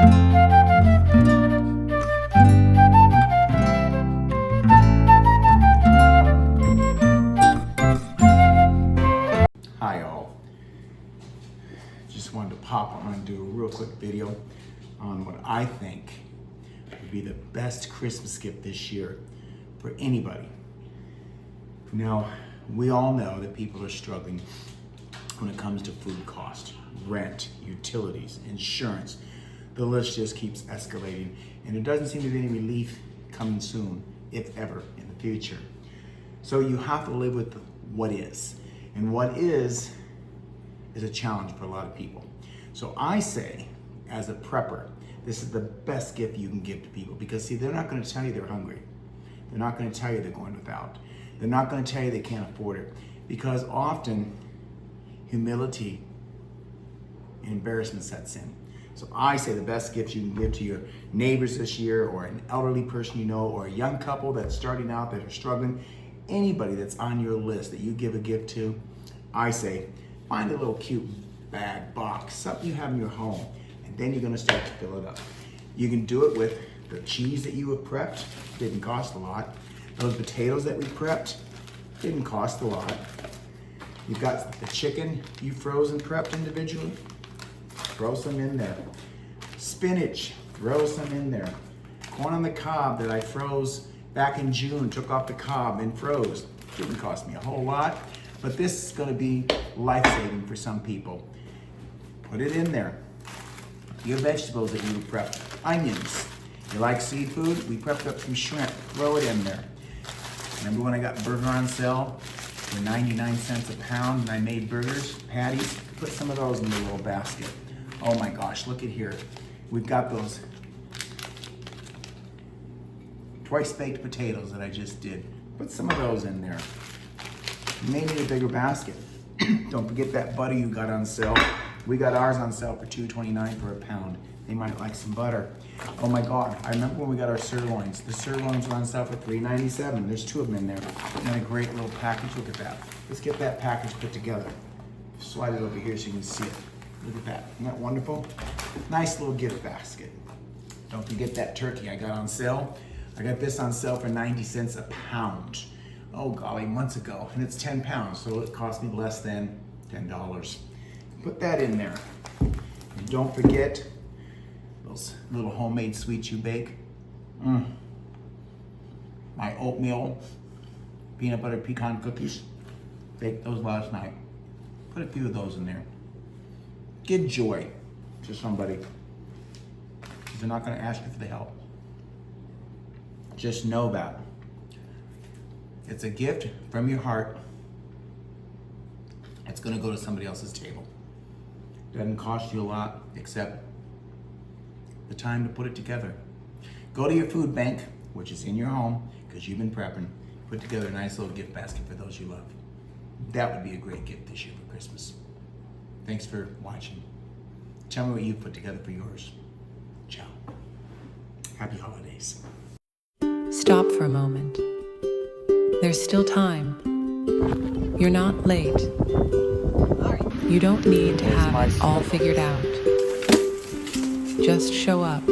Hi all, just wanted to pop on and do a real quick video on what I think would be the best Christmas gift this year for anybody. Now, we all know that people are struggling when it comes to food cost, rent, utilities, insurance. The list just keeps escalating, and there doesn't seem to be any relief coming soon, if ever, in the future. So you have to live with what is. And what is a challenge for a lot of people. So I say, as a prepper, this is the best gift you can give to people, because see, they're not going to tell you they're hungry. They're not going to tell you they're going without. They're not going to tell you they can't afford it, because often humility and embarrassment sets in. So I say the best gift you can give to your neighbors this year, or an elderly person you know, or a young couple that's starting out that are struggling, anybody that's on your list that you give a gift to, I say, find a little cute bag, box, something you have in your home, and then you're gonna start to fill it up. You can do it with the cheese that you have prepped, didn't cost a lot. Those potatoes that we prepped, didn't cost a lot. You've got the chicken you froze and prepped individually, throw some in there. Spinach, throw some in there. Corn on the cob that I froze back in June, took off the cob and froze. Didn't cost me a whole lot, but this is gonna be life-saving for some people. Put it in there. Your vegetables that you prepped, onions. You like seafood? We prepped up some shrimp, throw it in there. Remember when I got burger on sale for 99 cents a pound and I made burgers, patties? Put some of those in the little basket. Oh my gosh, look at here. We've got those twice baked potatoes that I just did. Put some of those in there. You may need a bigger basket. Don't forget that butter you got on sale. We got ours on sale for $2.29 for a pound. They might like some butter. Oh my God, I remember when we got our sirloins. The sirloins were on sale for $3.97. There's 2 of them in there. And a great little package, look at that. Let's get that package put together. Slide it over here so you can see it. Look at that, isn't that wonderful? Nice little gift basket. Don't forget that turkey I got on sale. I got this on sale for 90 cents a pound. Oh golly, months ago, and it's 10 pounds, so it cost me less than $10. Put that in there. And don't forget those little homemade sweets you bake. My oatmeal, peanut butter pecan cookies. Baked those last night. Put a few of those in there. Give joy to somebody, because they're not gonna ask you for the help. Just know that it's a gift from your heart. It's gonna go to somebody else's table. Doesn't cost you a lot, except the time to put it together. Go to your food bank, which is in your home, because you've been prepping. Put together a nice little gift basket for those you love. That would be a great gift this year for Christmas. Thanks for watching. Tell me what you put together for yours. Ciao. Happy holidays. Stop for a moment. There's still time. You're not late. You don't need to have it all figured out. Just show up.